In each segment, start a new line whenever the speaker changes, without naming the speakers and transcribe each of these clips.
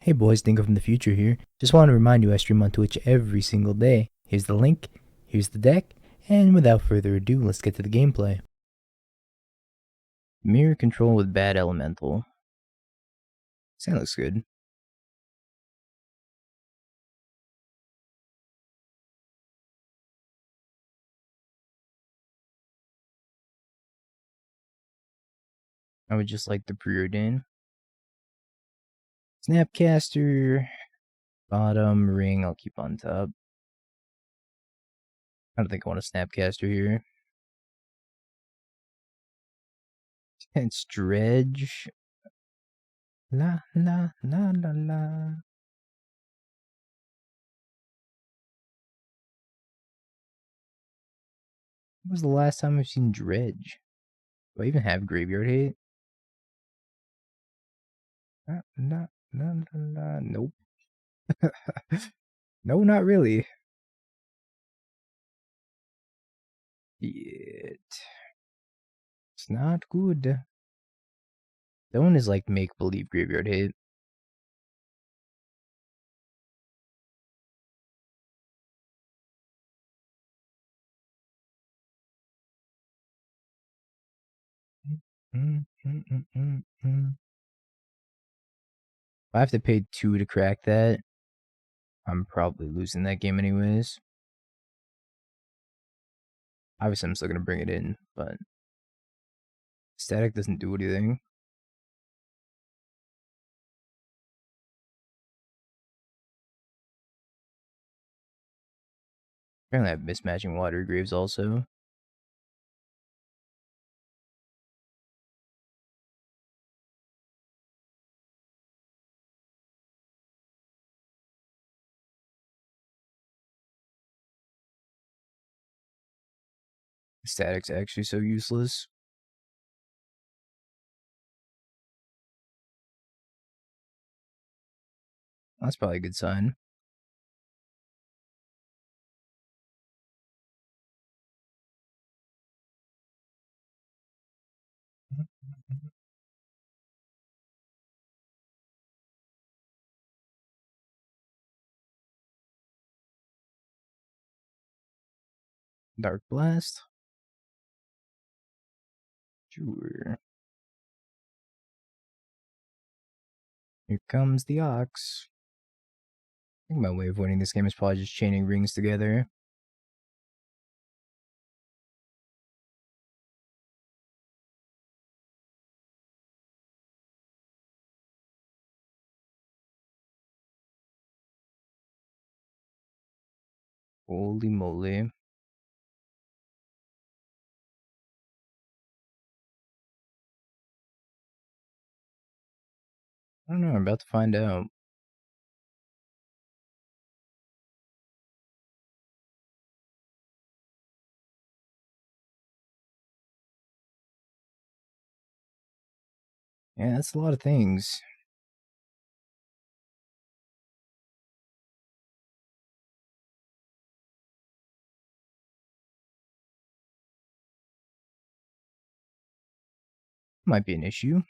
Hey boys, Dingo from the future here. Just want to remind you I stream on Twitch every single day. Here's the link, here's the deck, and without further ado, let's get to the gameplay. Mirror control with bad elemental. That looks good. I would just like the Preordain. Snapcaster, bottom, ring, I'll keep on top. I don't think I want a Snapcaster here. It's Dredge. La la la la la. When was the last time I've seen Dredge? Do I even have Graveyard Hate? La la la la la. Nope. No, not really. It's not good. Stone is like make-believe graveyard hit. If I have to pay 2 to crack that, I'm probably losing that game anyways. Obviously, I'm still going to bring it in, but static doesn't do anything. Apparently, I have mismatching Watery Graves also. Static's actually so useless. That's probably a good sign. Dark Blast. Sure. Here comes the Ox. I think my way of winning this game is probably just chaining rings together. Holy moly. I don't know, I'm about to find out. Yeah, that's a lot of things. Might be an issue.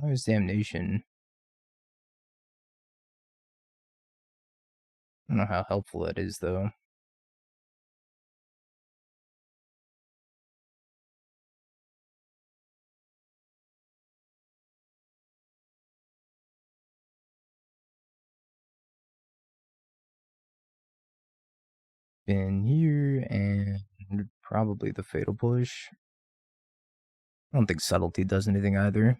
Oh, there's Damnation. I don't know how helpful that is, though. Been here, and probably the Fatal Push. I don't think Subtlety does anything either.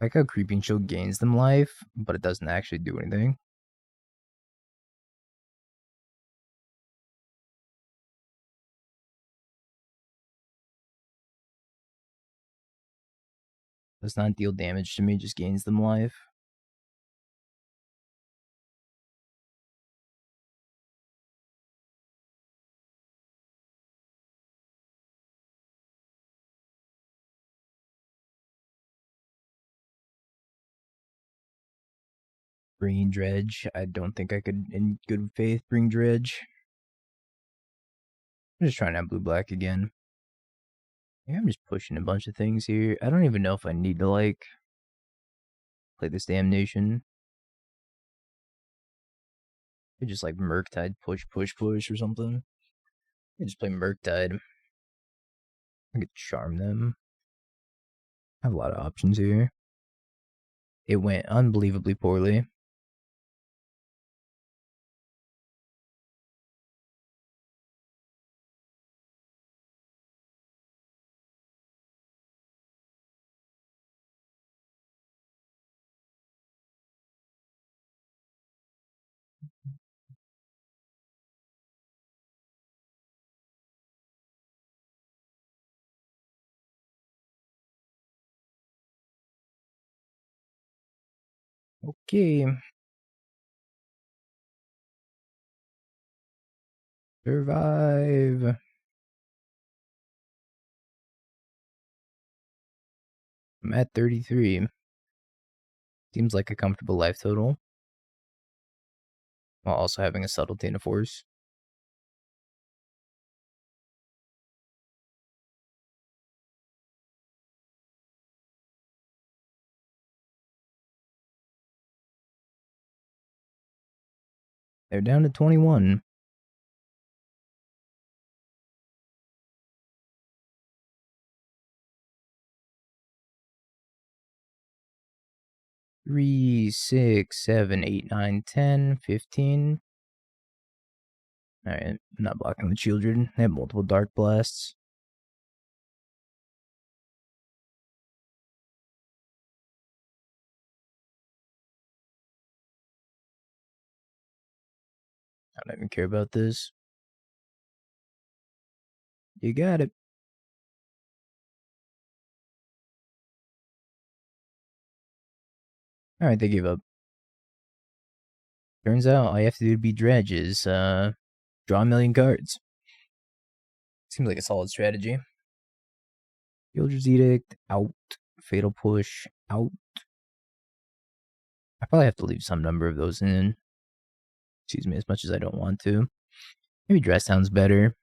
Like how Creeping Shield gains them life, but it doesn't actually do anything. Does not deal damage to me, just gains them life. bringing Dredge. I don't think I could, in good faith, bring Dredge. I'm just trying out blue-black again. Yeah, I'm just pushing a bunch of things here. I don't even know if I need to, like, play this Damnation. I just, like, Murktide push or something. I just play Murktide. I could charm them. I have a lot of options here. It went unbelievably poorly. Okay. Survive. I'm at 33. Seems like a comfortable life total. While also having a subtlety and a force. They're down to 21. Three, 6, 7, 8, 9, 10, 15. Alright, I'm not blocking the Sheoldred. They have multiple Dark Blasts. I don't even care about this. You got it. Alright, they give up. Turns out all I have to do to beat Dredge is draw a million cards. Seems like a solid strategy. Sheoldred's Edict, out. Fatal Push, out. I probably have to leave some number of those in. Excuse me, as much as I don't want to. Maybe Dress sounds better.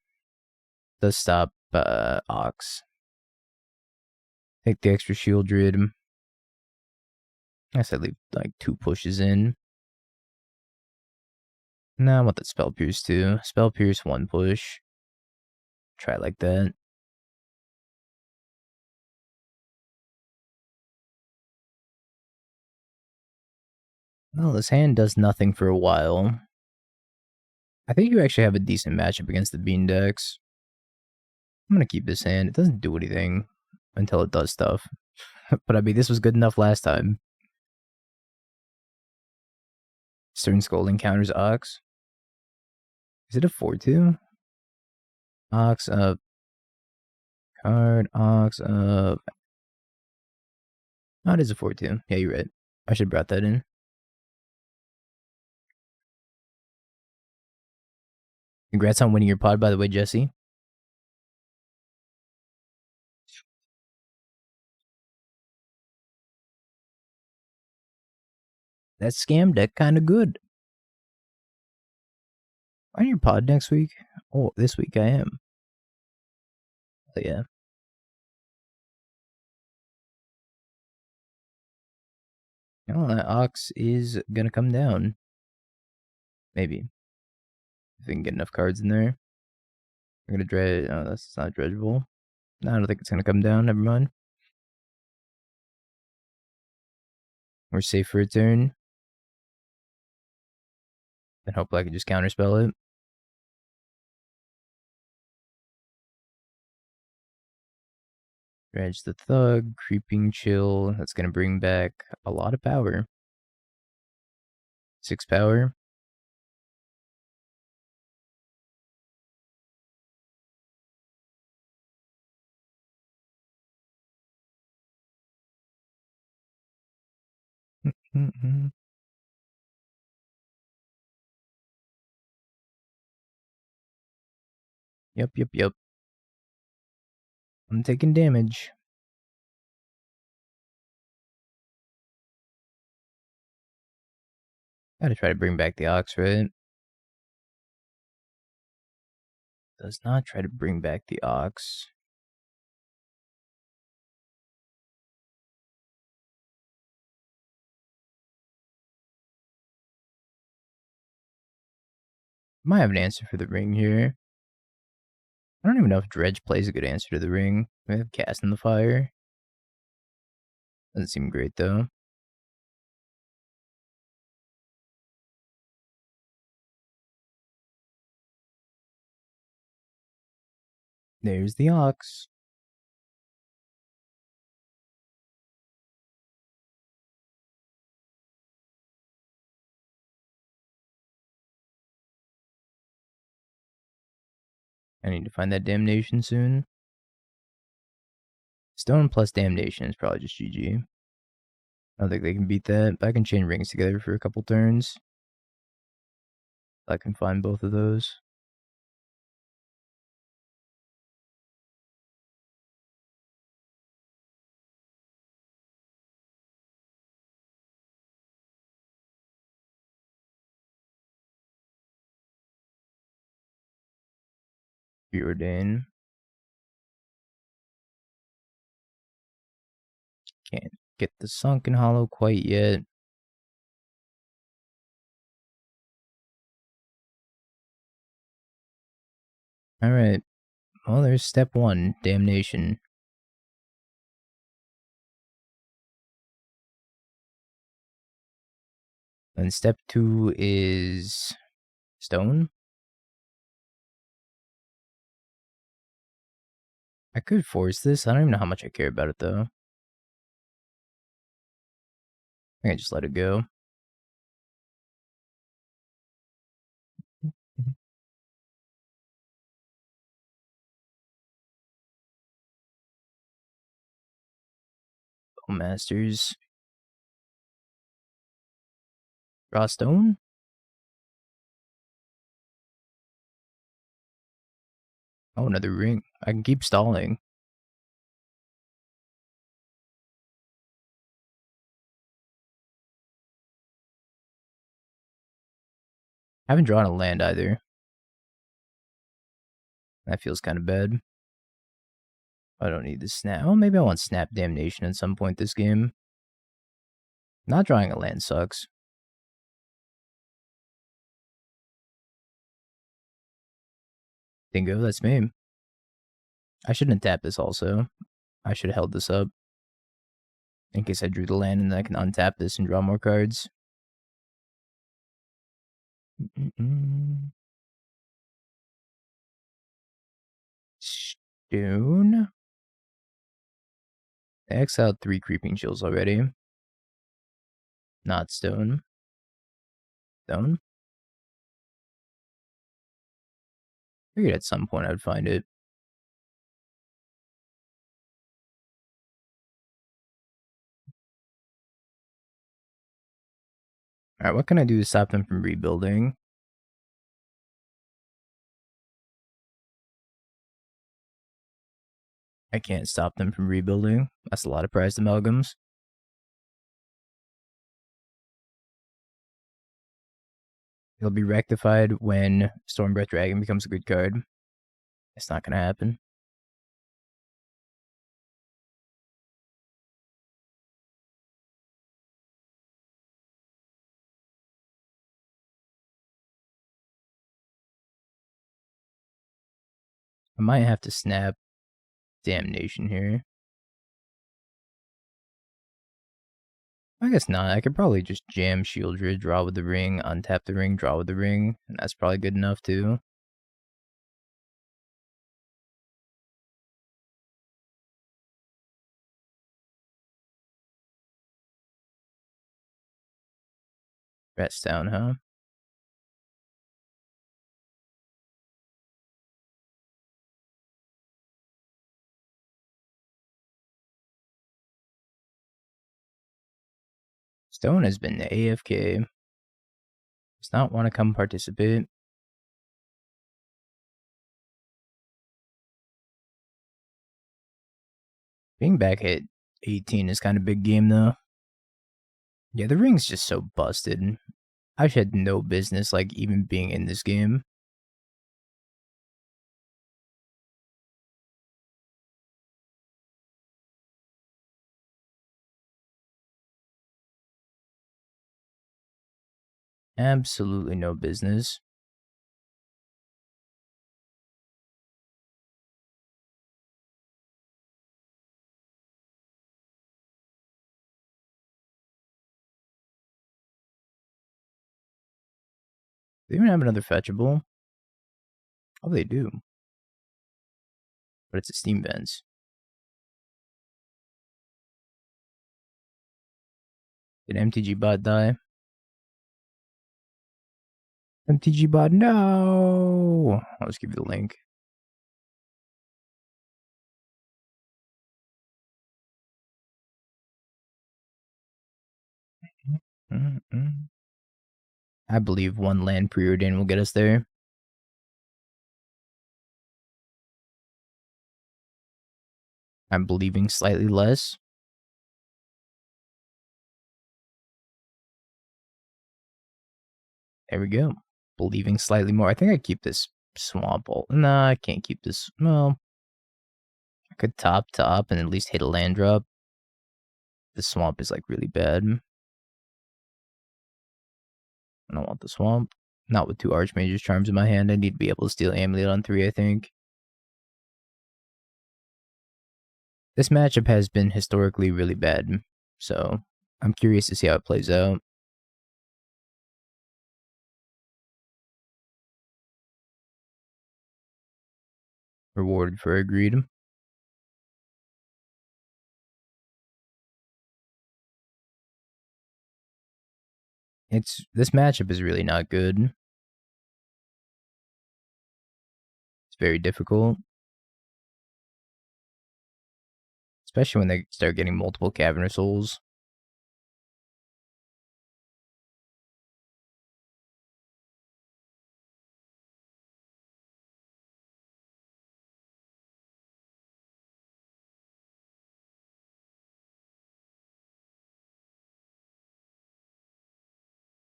Does stop Ox. Take the extra Sheoldred. I said leave like 2 pushes in. Nah, I want that Spell Pierce too. Spell Pierce, 1 push. Try it like that. Well, this hand does nothing for a while. I think you actually have a decent matchup against the Bean decks. I'm gonna keep this hand. It doesn't do anything until it does stuff. But I mean, this was good enough last time. Stern Scolding counters Ox. Is it a 4-2? Ox up. Card, Ox up. Oh, it is a 4-2. Yeah, you're right. I should have brought that in. Congrats on winning your pod, by the way, Jesse. That scam deck kinda good. On your pod next week? Oh, this week I am. Oh, yeah. Oh, that Ox is gonna come down. Maybe. If we can get enough cards in there. I'm gonna dredge. Oh, that's not dredgeable. No, I don't think it's gonna come down. Never mind. We're safe for a turn. And hopefully I can just counterspell it. Dredge the Thug, Creeping Chill. That's gonna bring back a lot of power. 6 power. Yep. I'm taking damage. Gotta try to bring back the Ox, right? Does not try to bring back the Ox. Might have an answer for the ring here. I don't even know if Dredge plays a good answer to the ring. We have Cast in the Fire. Doesn't seem great though. There's the Ox. I need to find that Damnation soon. Stone plus Damnation is probably just GG. I don't think they can beat that, but I can chain rings together for a couple turns. I can find both of those. Preordain. Can't get the Sunken Hollow quite yet. Alright. Well, there's step 1, Damnation. And step 2 is Stone. I could force this. I don't even know how much I care about it though. I can just let it go. Bowmasters. Draw Stone? Oh, another ring. I can keep stalling. I haven't drawn a land either. That feels kind of bad. I don't need the snap. Oh, maybe I want Snap Damnation at some point this game. Not drawing a land sucks. Bingo, that's me. I shouldn't tap this also. I should have held this up. In case I drew the land and then I can untap this and draw more cards. Stone. I exiled 3 Creeping Chills already. Not Stone. Stone? Figured at some point I'd find it. Alright, what can I do to stop them from rebuilding? I can't stop them from rebuilding. That's a lot of prized amalgams. It'll be rectified when Stormbreath Dragon becomes a good card. It's not gonna happen. I might have to snap Damnation here. I guess not. I could probably just jam Sheoldred, draw with the ring, untap the ring, draw with the ring, and that's probably good enough too. Rest down, huh? Stone has been AFK. Does not want to come participate. Being back at 18 is kind of big game though. Yeah, the ring's just so busted. I had no business, like, even being in this game. Absolutely no business. They even have another fetchable. Oh, they do. But it's a Steam Vents. Did MTG bot die? MTG bot, no! I'll just give you the link. I believe one land Preordain will get us there. I'm believing slightly less. There we go. Believing slightly more. I think I keep this swamp. Nah, I can't keep this. Well, I could top and at least hit a land drop. The swamp is like really bad. I don't want the swamp. Not with 2 Archmage's Charms in my hand. I need to be able to steal Amulet on 3, I think. This matchup has been historically really bad, so I'm curious to see how it plays out. Rewarded for agreed. This matchup is really not good. It's very difficult. Especially when they start getting multiple Cavernous Souls.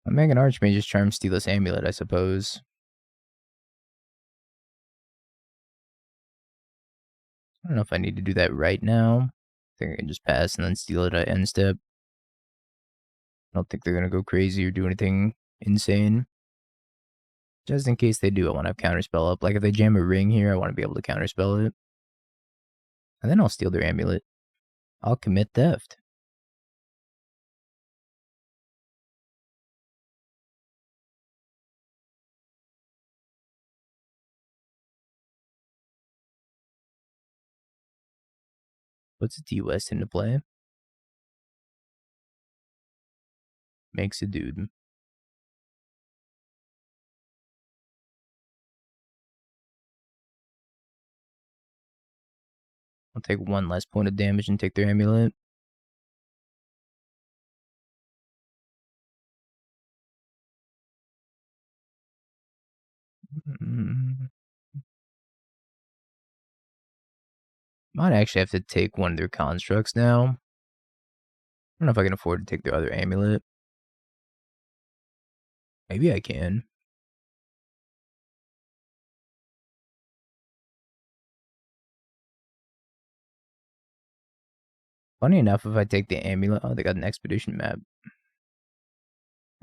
I'm making Archmage's Charm steal this Amulet, I suppose. I don't know if I need to do that right now. I think I can just pass and then steal it at end step. I don't think they're going to go crazy or do anything insane. Just in case they do, I want to have Counterspell up. Like, if they jam a ring here, I want to be able to Counterspell it. And then I'll steal their Amulet. I'll commit theft. Puts a T-West into play. Makes a dude. I'll take 1 less point of damage and take their Amulet. Might actually have to take one of their constructs now. I don't know if I can afford to take their other Amulet. Maybe I can. Funny enough, if I take the Amulet... Oh, they got an Expedition map.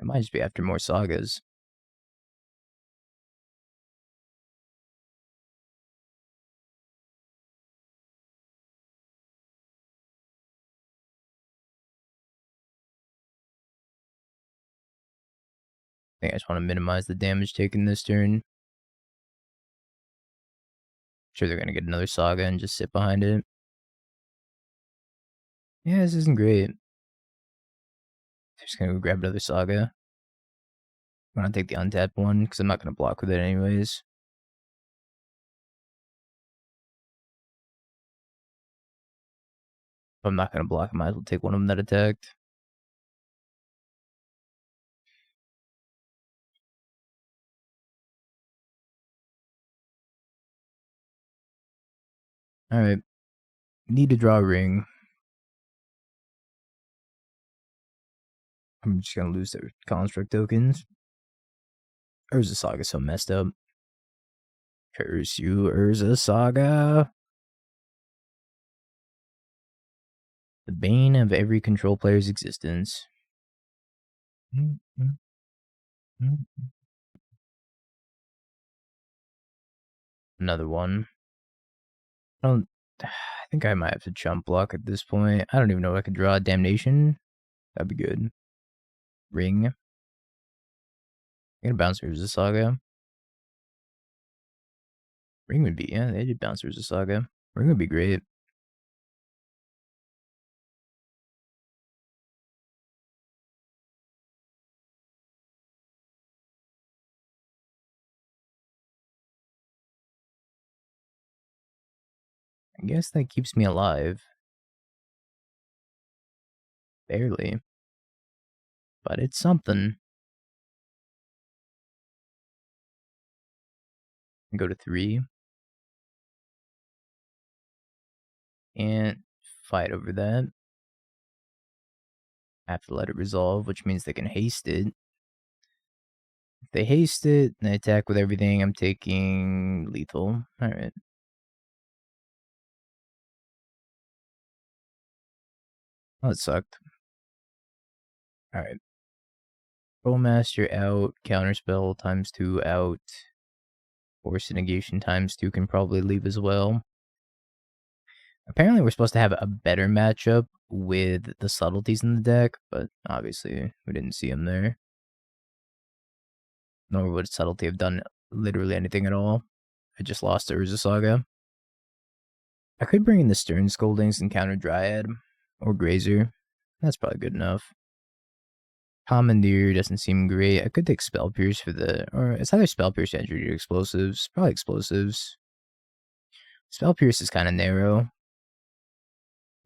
I might just be after more Sagas. I think I just want to minimize the damage taken this turn. Sure, they're going to get another Saga and just sit behind it. Yeah, this isn't great. Just going to go grab another Saga. I'm going to take the untapped one, because I'm not going to block with it anyways. If I'm not going to block, I might as well take one of them that attacked. Alright. Need to draw a ring. I'm just going to lose their construct tokens. Urza Saga's so messed up. Curse you, Urza Saga. The bane of every control player's existence. Another one. I think I might have to jump block at this point. I don't even know if I could draw Damnation. That'd be good. Ring. I'm gonna bounce Urza Saga. Ring would be, yeah, they did bounce Urza Saga. Ring would be great. I guess that keeps me alive. Barely. But it's something. Go to 3. And fight over that. Have to let it resolve, which means they can haste it. If they haste it and they attack with everything, I'm taking lethal. Alright. Oh, it sucked. Alright. Bowmaster out. Counterspell ×2 out. Force of Negation ×2 can probably leave as well. Apparently we're supposed to have a better matchup with the subtleties in the deck, but obviously we didn't see them there. Nor would subtlety have done literally anything at all. I just lost to Urza Saga. I could bring in the Stern Scoldings and counter Dryad or Grazer. That's probably good enough. Commandeer doesn't seem great. I could take Spell Pierce for the, or it's either Spell Pierce or Entry Explosives. Probably Explosives. Spell Pierce is kind of narrow.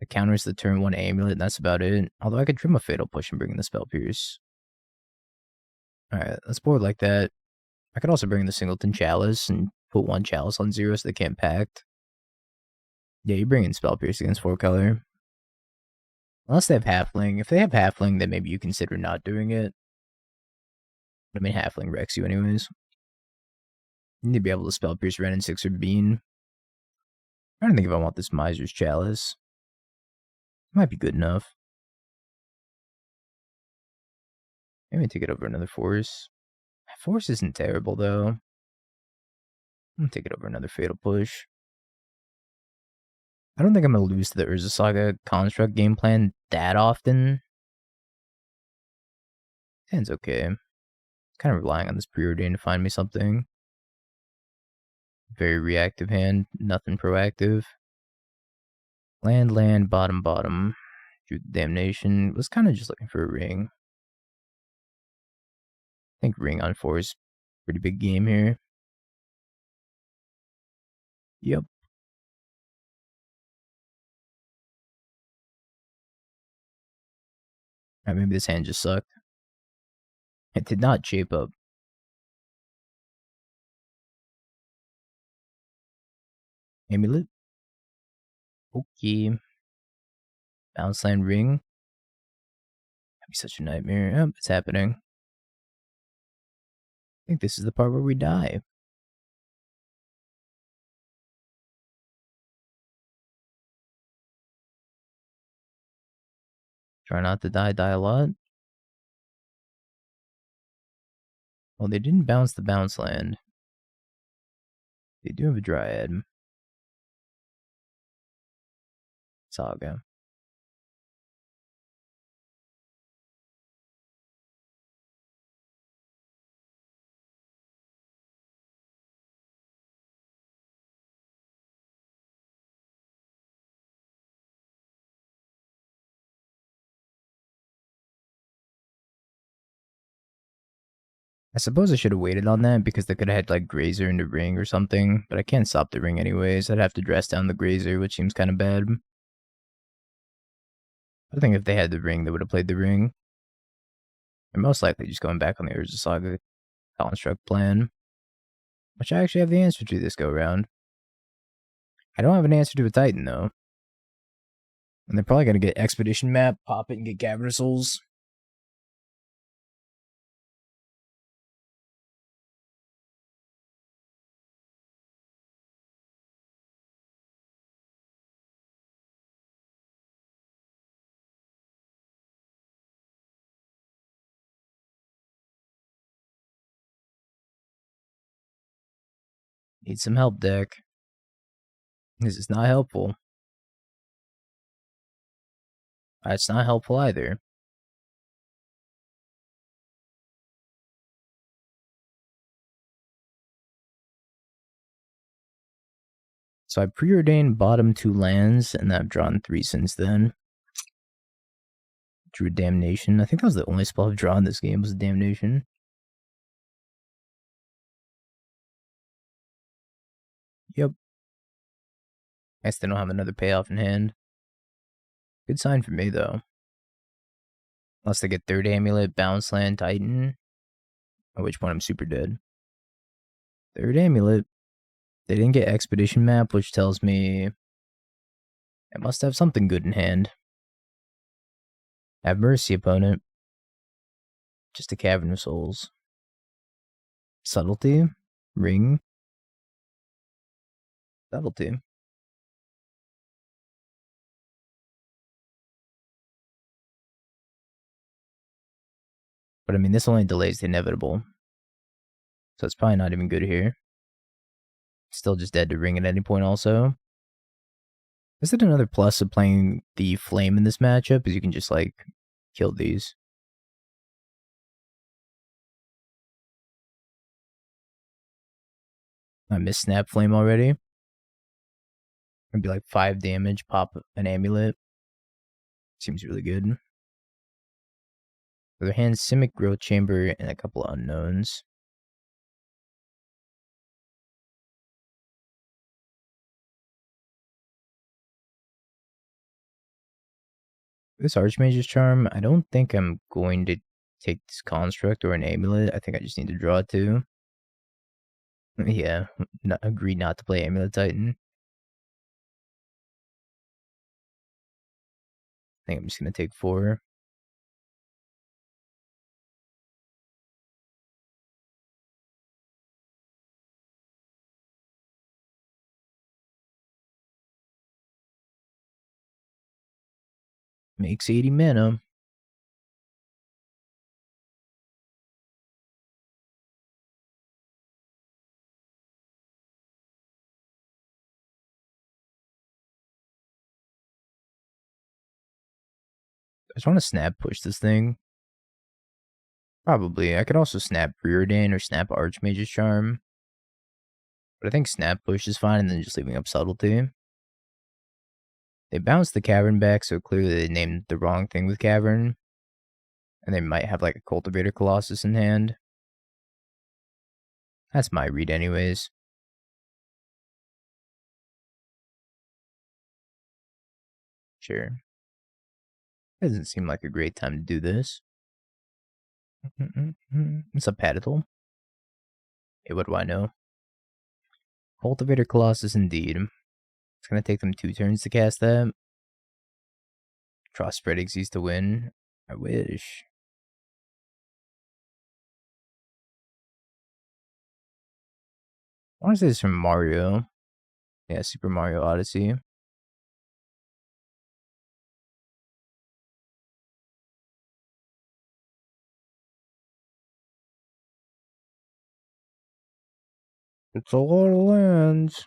It counters the turn 1 amulet, and that's about it. Although I could trim a Fatal Push and bring in the Spell Pierce. Alright, let's board like that. I could also bring in the Singleton Chalice and put 1 Chalice on 0 so they can't pact. Yeah, you bring in Spell Pierce against 4 color. Unless they have Halfling. If they have Halfling, then maybe you consider not doing it. I mean, Halfling wrecks you anyways. You need to be able to Spell Pierce Ren and 6 or Bean. I don't think if I want this Miser's Chalice. It might be good enough. Maybe take it over another Force. Force isn't terrible, though. I'm gonna take it over another Fatal Push. I don't think I'm gonna lose to the Urza Saga Construct game plan that often. Hand's okay. Kind of relying on this Preordain to find me something. Very reactive hand, nothing proactive. Land, bottom. Drew the Damnation. Was kind of just looking for a ring. I think ring on 4 is pretty big game here. Yep. Alright, maybe this hand just sucked. It did not shape up. Amulet. Okay. Bounce land ring. That'd be such a nightmare. Oh, it's happening. I think this is the part where we die. Try not to die a lot. Well, they didn't bounce the bounce land. They do have a Dryad. Saga. I suppose I should have waited on that because they could have had like Grazer in the ring or something, but I can't stop the ring anyways. I'd have to dress down the Grazer, which seems kind of bad. I think if they had the ring, they would have played the ring. They're most likely just going back on the Urza Saga construct plan, which I actually have the answer to this go around. I don't have an answer to a Titan though. And they're probably going to get Expedition Map, pop it, and get Cavernous Souls. Need some help, deck. This is not helpful. It's not helpful either. So I preordained bottom 2 lands, and I've drawn 3 since then. Drew Damnation. I think that was the only spell I've drawn this game was Damnation. Yep. I still don't have another payoff in hand. Good sign for me, though. Unless they get 3rd Amulet, Bounce Land, Titan. At which point I'm super dead. 3rd Amulet. They didn't get Expedition Map, which tells me I must have something good in hand. Have Mercy, opponent. Just a Cavern of Souls. Subtlety. Ring. Subtlety. But I mean, this only delays the inevitable. So it's probably not even good here. Still just dead to ring at any point also. Is it another plus of playing the flame in this matchup? Is you can just like kill these. I missed Snap Flame already. It'd be like 5 damage, pop an amulet. Seems really good. Other hand, Simic Growth Chamber and a couple of unknowns. This Archmage's Charm, I don't think I'm going to take this Construct or an Amulet. I think I just need to draw it too. Yeah, agreed not to play Amulet Titan. I think I'm just going to take 4. Makes 80 mana. I just want to snap push this thing. Probably. I could also snap Preordain or snap Archmage's Charm. But I think snap push is fine and then just leaving up Subtlety. They bounced the Cavern back, so clearly they named the wrong thing with Cavern. And they might have like a Cultivator Colossus in hand. That's my read anyways. Sure. Doesn't seem like a great time to do this. It's a Padital. Hey, what do I know? Cultivator Colossus indeed. It's gonna take them 2 turns to cast that. Draw Spread Xyz to win. I wish. I want to say this from Mario. Yeah, Super Mario Odyssey. It's a lot of lands.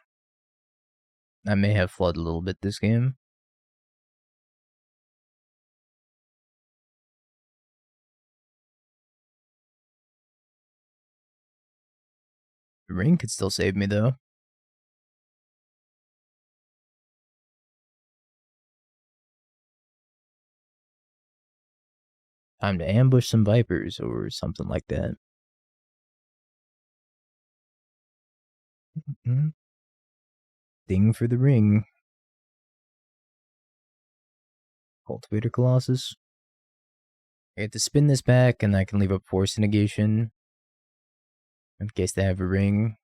I may have flooded a little bit this game. The ring could still save me though. Time to ambush some Vipers or something like that. Ding for the ring. Cultivator Colossus. I get to spin this back and I can leave up Force of Negation. In case they have a ring.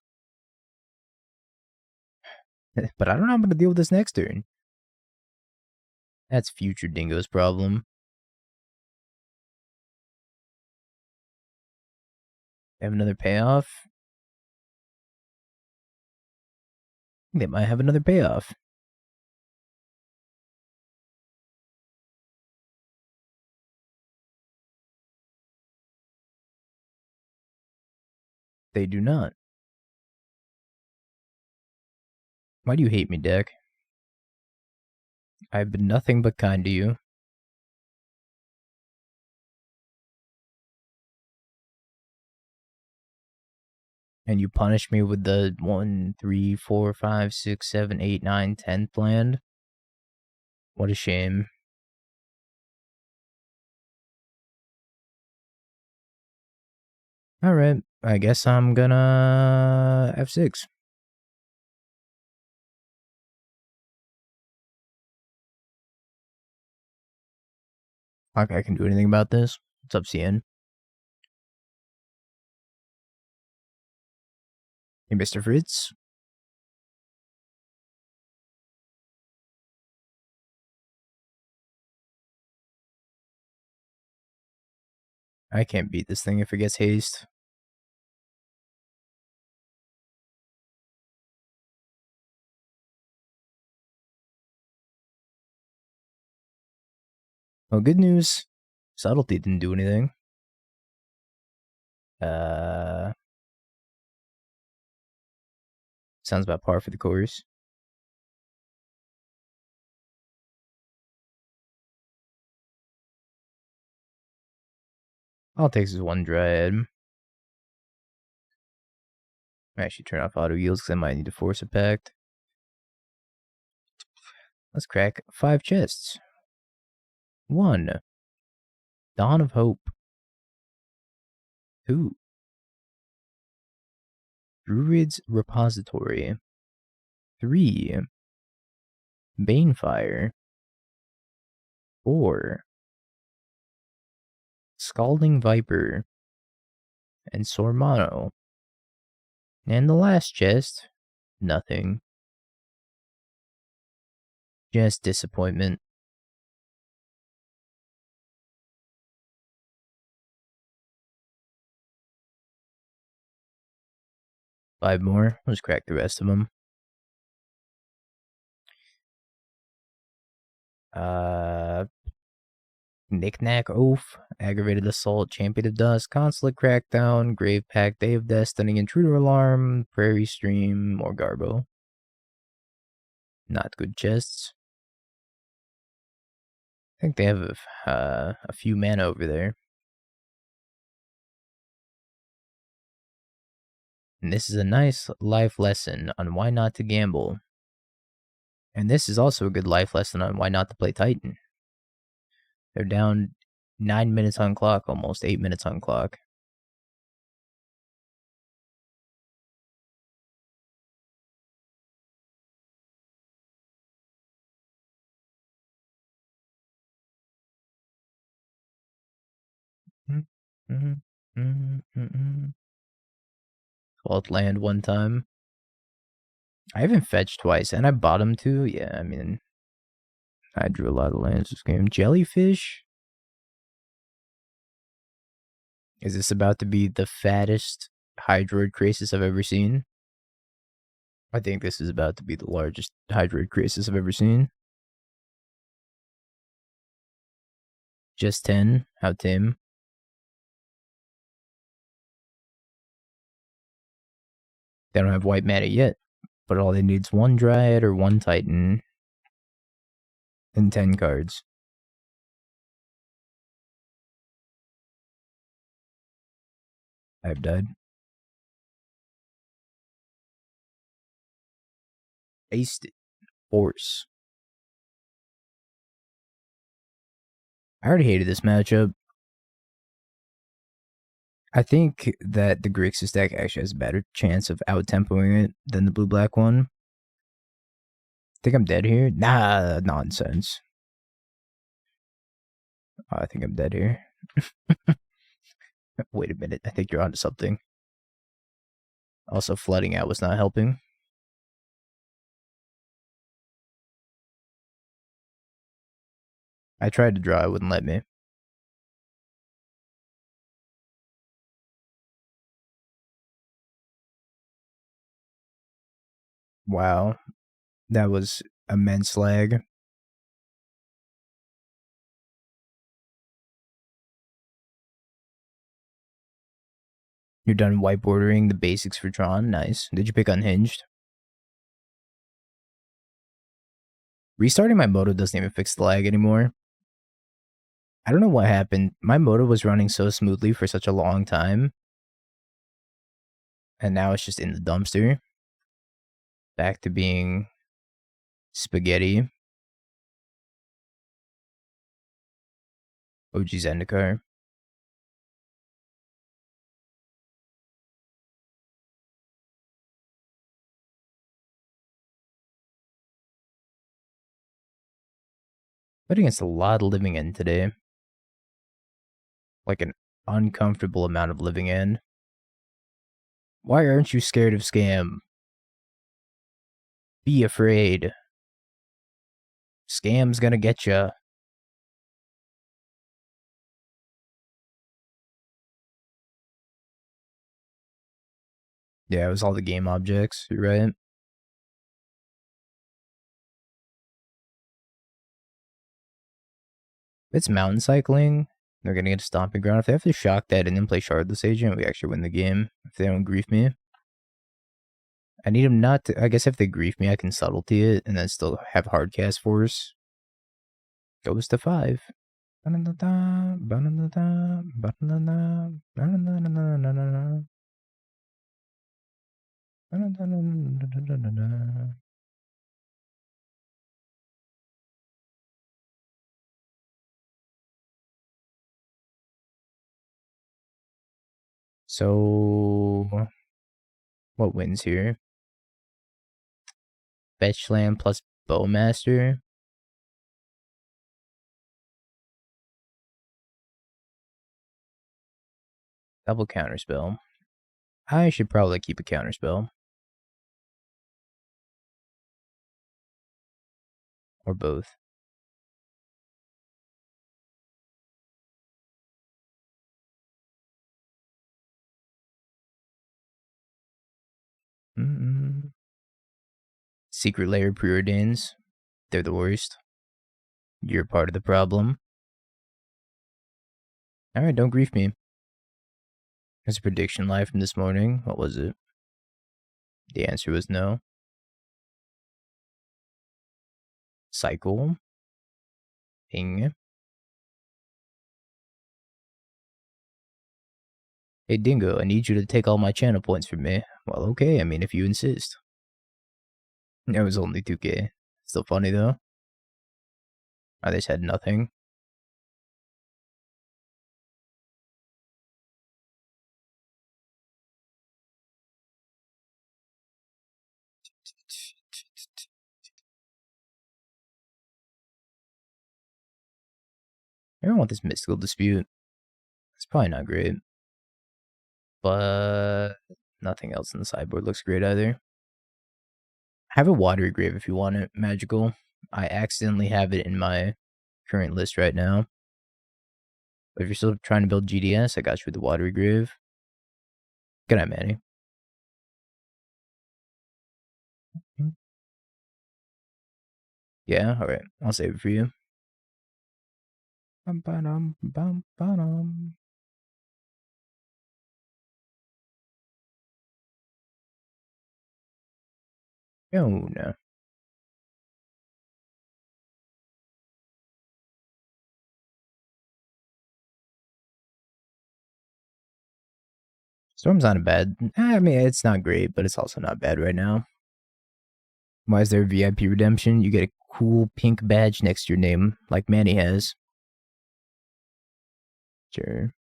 But I don't know how I'm going to deal with this next turn. That's future Dingo's problem. They have another payoff. They might have another payoff. They do not. Why do you hate me, deck? I've been nothing but kind to you. And you punish me with the 1, 3, 4, 5, 6, 7, 8, 9, 10th land? What a shame. Alright, I guess I'm gonna F6. Okay, I can do anything about this. What's up, CN? Hey, Mr. Fritz. I can't beat this thing if it gets haste. Well, good news. Subtlety didn't do anything. Sounds about par for the course. All it takes is one Dryad. I actually turn off auto yields because I might need to force a pact. Let's crack 5 chests. 1. Dawn of Hope. 2. Druid's Repository. 3. Banefire. 4. Scalding Viper. And Sormano. And the last chest, nothing. Just disappointment. Five more. Let's crack the rest of them. Knick-Knack Oath, Aggravated Assault, Champion of Dust, Consulate Crackdown, Grave Pact, Day of Death, Stunning Intruder Alarm, Prairie Stream, or Garbo. Not good chests. I think they have a few mana over there. And this is a nice life lesson on why not to gamble. And this is also a good life lesson on why not to play Titan. They're down 9 minutes on clock, almost 8 minutes on clock. Mm-hmm. 12th land one time. I haven't fetched twice, and I bottomed too. Yeah, I mean, I drew a lot of lands this game. Jellyfish? Is this about to be the fattest Hydroid Crisis I've ever seen? I think this is about to be the largest Hydroid Crisis I've ever seen. Just 10? How tame? They don't have white mana yet, but all they need is one Dryad or one Titan and 10 cards. I've died. Aced it. Force. I already hated this matchup. I think that the Grixis deck actually has a better chance of out-tempoing it than the blue-black one. Think I'm dead here? Nah, nonsense. I think I'm dead here. Wait a minute, I think you're onto something. Also, flooding out was not helping. I tried to draw, it wouldn't let me. Wow, that was immense lag. You're done whiteboarding the basics for Tron. Nice. Did you pick Unhinged? Restarting my moto doesn't even fix the lag anymore. I don't know what happened. My moto was running so smoothly for such a long time. And now it's just in the dumpster. Back to being spaghetti. OG Zendikar. But against a lot of living end today. Like an uncomfortable amount of living end. Why aren't you scared of scam? Be afraid. Scam's gonna get ya. Yeah, it was all the game objects, you're right. If it's mountain cycling, they're gonna get a stomping ground. If they have to shock that and then play Shardless Agent, we actually win the game. If they don't grief me. I need them not to, I guess if they grief me, I can subtlety it and then still have hardcast force. Goes to 5. So, what wins here? Fetch land plus Bowmaster. Double counterspell. I should probably keep a counterspell. Or both. Secret layer preordains. They're the worst. You're part of the problem. Alright, don't grief me. There's a prediction live from this morning. What was it? The answer was no. Cycle. Ping. Hey Dingo, I need you to take all my channel points from me. Well, okay, I mean, if you insist. It was only 2k. Still funny though. I just had nothing. I don't want this mystical dispute. It's probably not great. But nothing else in the sideboard looks great either. Have a Watery Grave if you want it, magical. I accidentally have it in my current list right now. But if you're still trying to build GDS, I got you with the Watery Grave. Good night, Manny. Yeah, alright. I'll save it for you. Oh, no. Storm's not a bad. I mean, it's not great, but it's also not bad right now. Why is there VIP redemption? You get a cool pink badge next to your name, like Manny has. Sure.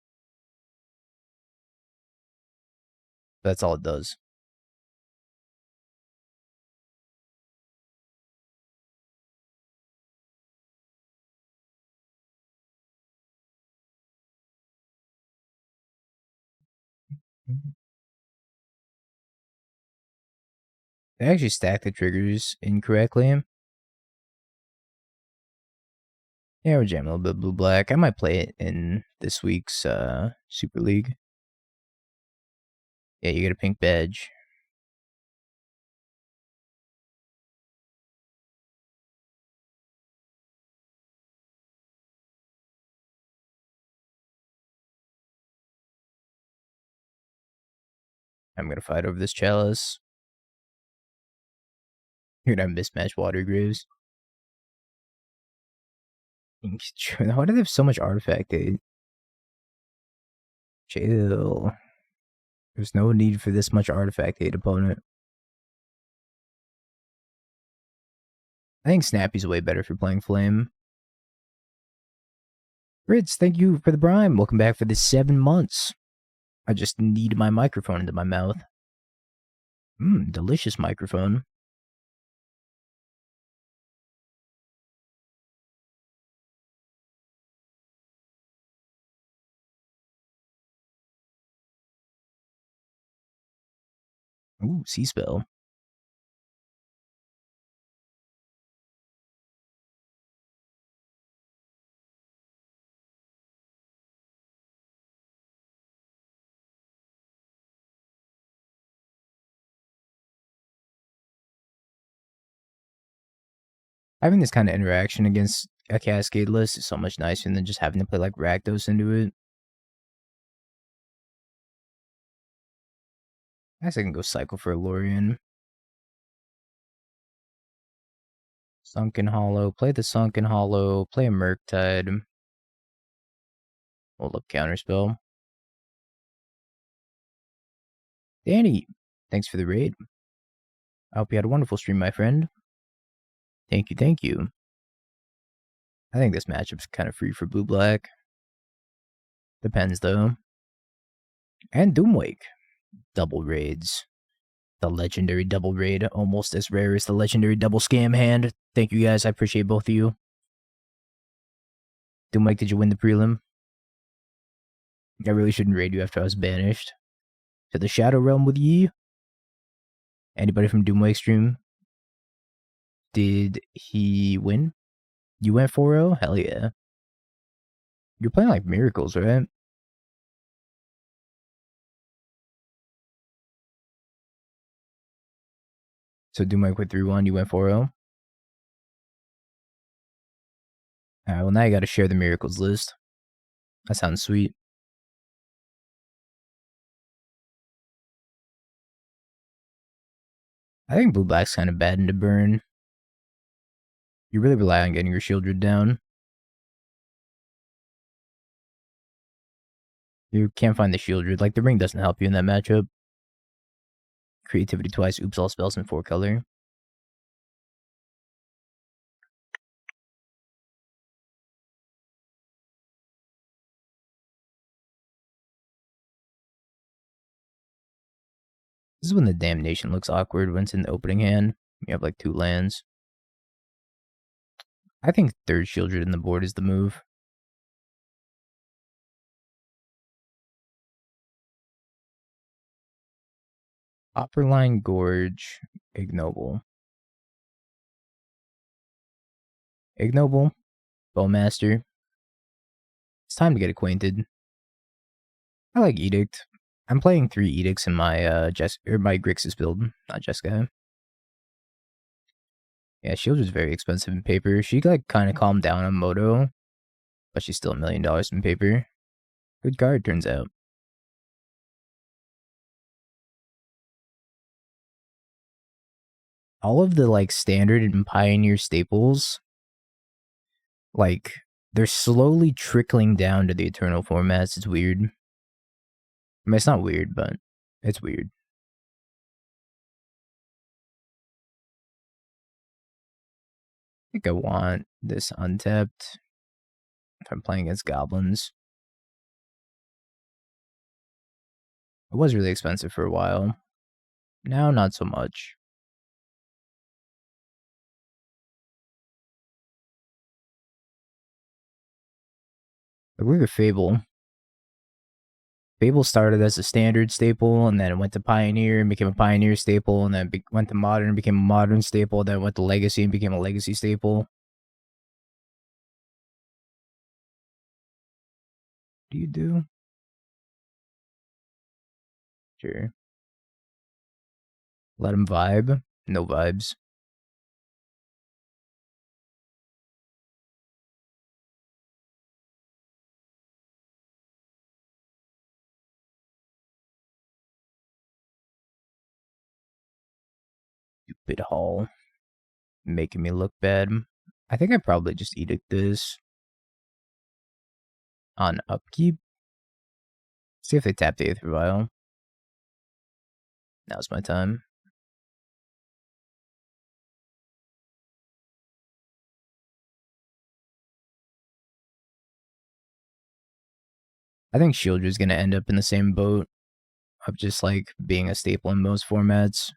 That's all it does. They actually stacked the triggers incorrectly. Yeah, we're jamming a little bit blue-black. I might play it in this week's Super League. Yeah, you get a pink badge. I'm gonna fight over this Chalice. You're gonna have mismatched Watery Graves. Why do they have so much artifact aid? Chill. There's no need for this much artifact aid, opponent. I think Snappy's way better for playing Flame. Ritz, thank you for the Prime. Welcome back for the 7 months. I just need my microphone into my mouth. Delicious microphone. Ooh, Sea Spell. Having this kind of interaction against a Cascade list is so much nicer than just having to play like Rakdos into it. I guess I can go cycle for a Lorien. Sunken Hollow. Play the Sunken Hollow. Play a Murktide. Hold up Counterspell. Danny, thanks for the raid. I hope you had a wonderful stream, my friend. Thank you, thank you. I think this matchup's kind of free for blue-black. Depends, though. And Doomwake. Double raids. The legendary double raid, almost as rare as the legendary double scam hand. Thank you, guys. I appreciate both of you. Doomwake, did you win the prelim? I really shouldn't raid you after I was banished. To the Shadow Realm with ye? Anybody from Doomwake stream? Did he win? You went 4-0? Hell yeah. You're playing like Miracles, right? So Doomwake went 3-1, you went 4-0? Alright, well now you gotta share the Miracles list. That sounds sweet. I think blue-black's kind of bad into burn. You really rely on getting your Sheoldred down. You can't find the Sheoldred. Like, the ring doesn't help you in that matchup. Creativity twice, oops, all spells in 4 color. This is when the Damnation looks awkward when it's in the opening hand. You have like 2 lands. I think 3rd Sheoldred in the board is the move. Opperline Gorge, Ignoble. Ignoble, Bowmaster. It's time to get acquainted. I like Edict. I'm playing 3 Edicts in my my Grixis build, not Jeskai. Yeah, Sheoldred's very expensive in paper. She like kind of calmed down on Moto, but she's still $1 million in paper. Good card, turns out. All of the like standard and pioneer staples, like they're slowly trickling down to the Eternal formats. It's weird. I mean, it's not weird, but it's weird. I think I want this untapped if I'm playing against goblins. It was really expensive for a while. Now, not so much. Like, look at Fable. Fable started as a standard staple, and then it went to Pioneer and became a Pioneer staple, and then went to Modern and became a Modern staple, then it went to Legacy and became a Legacy staple. What do you do? Sure. Let him vibe. No vibes. Stupid Hall. Making me look bad. I think I probably just edict this. on upkeep. See if they tap the Aether Vial. Now's my time. I think Sheoldred's going to end up in the same boat of just like being a staple in most formats.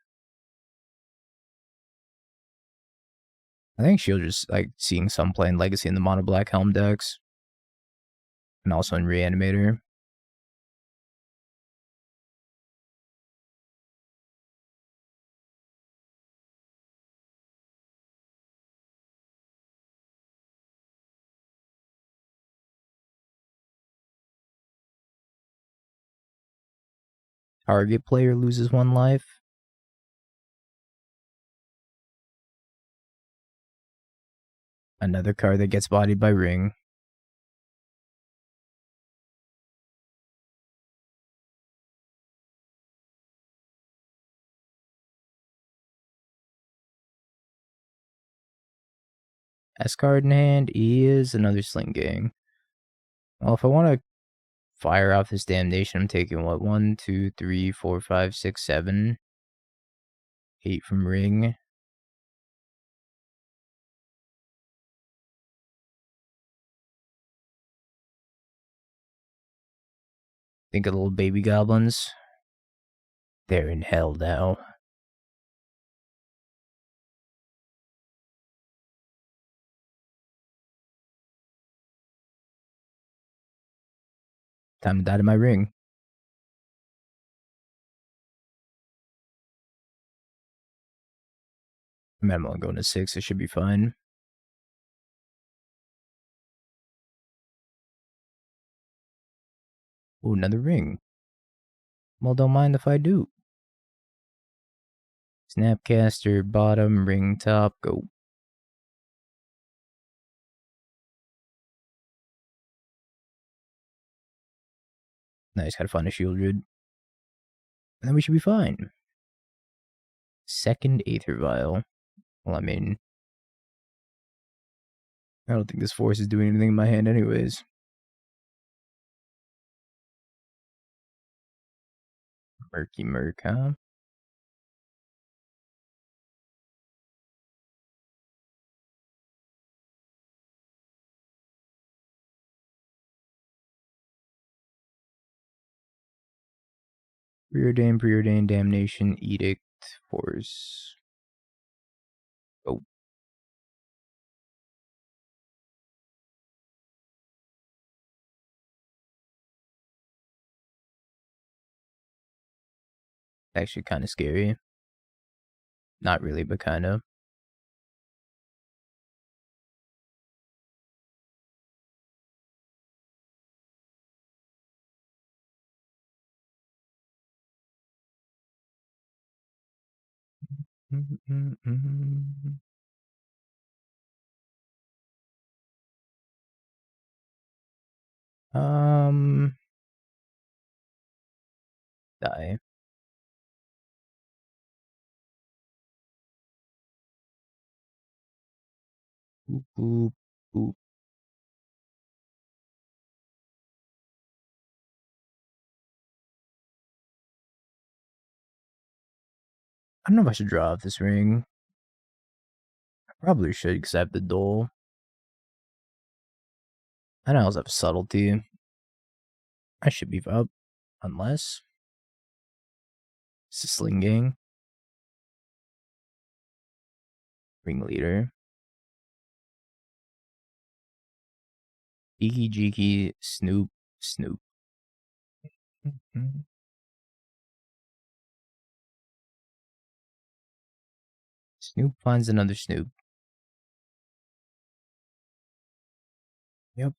I think Sheoldred's like seeing some play in Legacy in the mono black Helm decks. And also in Reanimator. Target player loses 1 life. Another card that gets bodied by Ring. S card in hand is another Sling Gang. Well, if I want to fire off this Damnation, I'm taking what? 1, 2, 3, 4, 5, 6, 7, 8 from Ring. Think of the little baby goblins. They're in hell now. Time to die to my Ring. I'm only going to 6, it should be fine. Ooh, another Ring. Well, don't mind if I do. Snapcaster bottom, Ring top, go. Nice, gotta find a Sheoldred. And then we should be fine. Second Aether Vial. Well, I mean, I don't think this Force is doing anything in my hand anyways. Murky Murk, huh? Preordain, Damnation, Edict, Force. Oh. Actually kind of scary. Not really, but kind of. Die. Boop, boop, boop. I don't know if I should draw off this Ring. I probably should, because I have the Dole. I also have Subtlety. I should be up, unless it's a Sling Gang. Ringleader. Geeky Jeeky, Snoop, Snoop. Snoop finds another Snoop. Yep.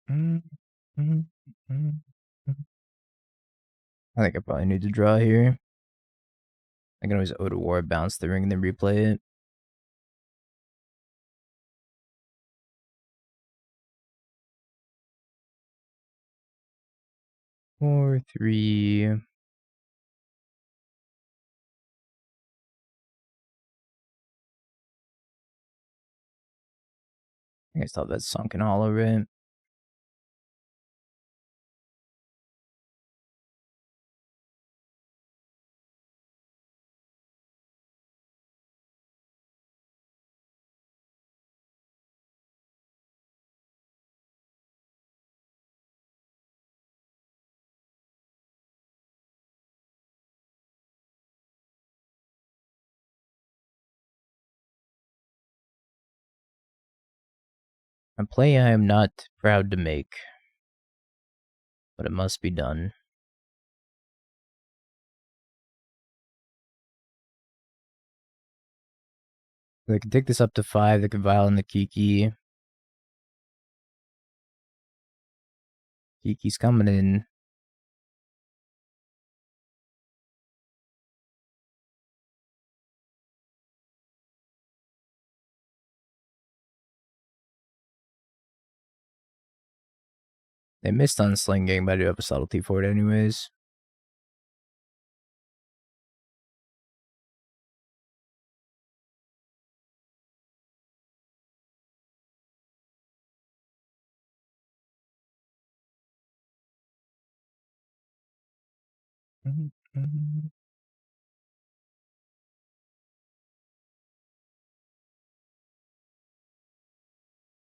I think I probably need to draw here. I can always Otawara, bounce the Ring, and then replay it. 4, 3. I guess that's Sunken Hollow, right? A play I am not proud to make, but it must be done. They can take this up to 5. They can Vial in the Kiki. Kiki's coming in. They missed on Slinging, but I do have a Subtlety for it anyways.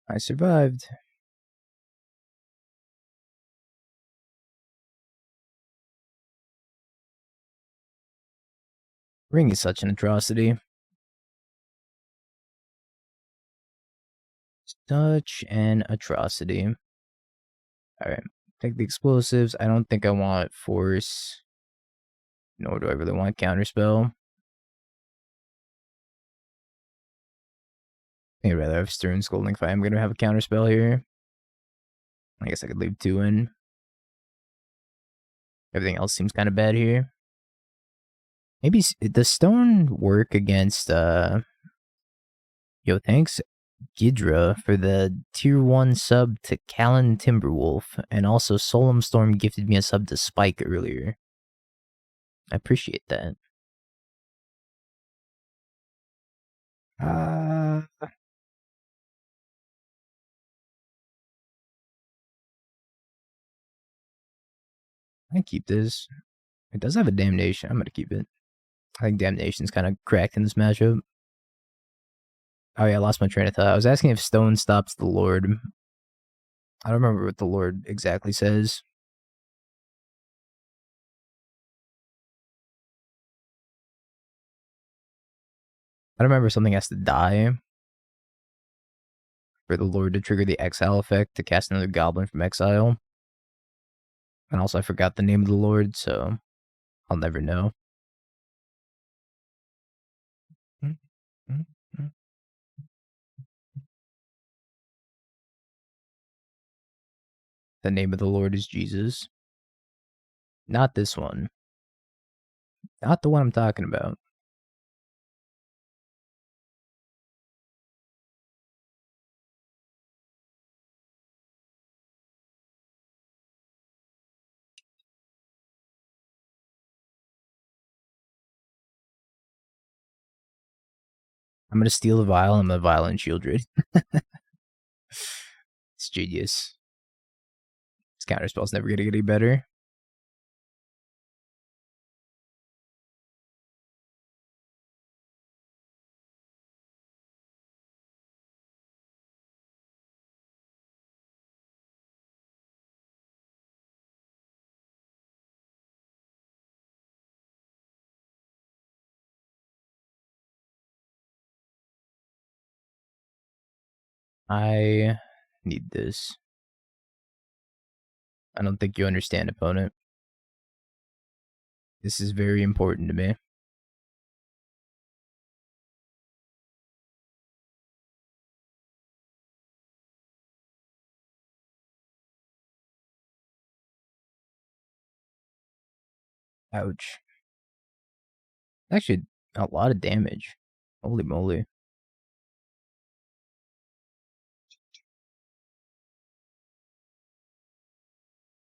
I survived. Ring is such an atrocity. Such an atrocity. Alright, take the explosives. I don't think I want Force, nor do I really want Counterspell. I'd rather have Stern Scolding if I am going to have a Counterspell here. I guess I could leave 2 in. Everything else seems kind of bad here. Maybe does Stone work against, yo, thanks, Gidra, for the tier 1 sub to Callan Timberwolf, and also Solemn Storm gifted me a sub to Spike earlier. I appreciate that. I keep this. It does have a Damnation. I'm gonna keep it. I think Damnation's kind of cracked in this matchup. Oh yeah, I lost my train of thought. I was asking if Stone stops the Lord. I don't remember what the Lord exactly says. I don't remember something has to die for the Lord to trigger the exile effect to cast another goblin from exile. And also I forgot the name of the Lord, so I'll never know. The name of the Lord is Jesus. Not this one. Not the one I'm talking about. I'm gonna steal the vial and I'm gonna vial in Sheoldred. It's genius. This counterspell's never gonna get any better. I need this. I don't think you understand, opponent. This is very important to me. Ouch. Actually, a lot of damage. Holy moly.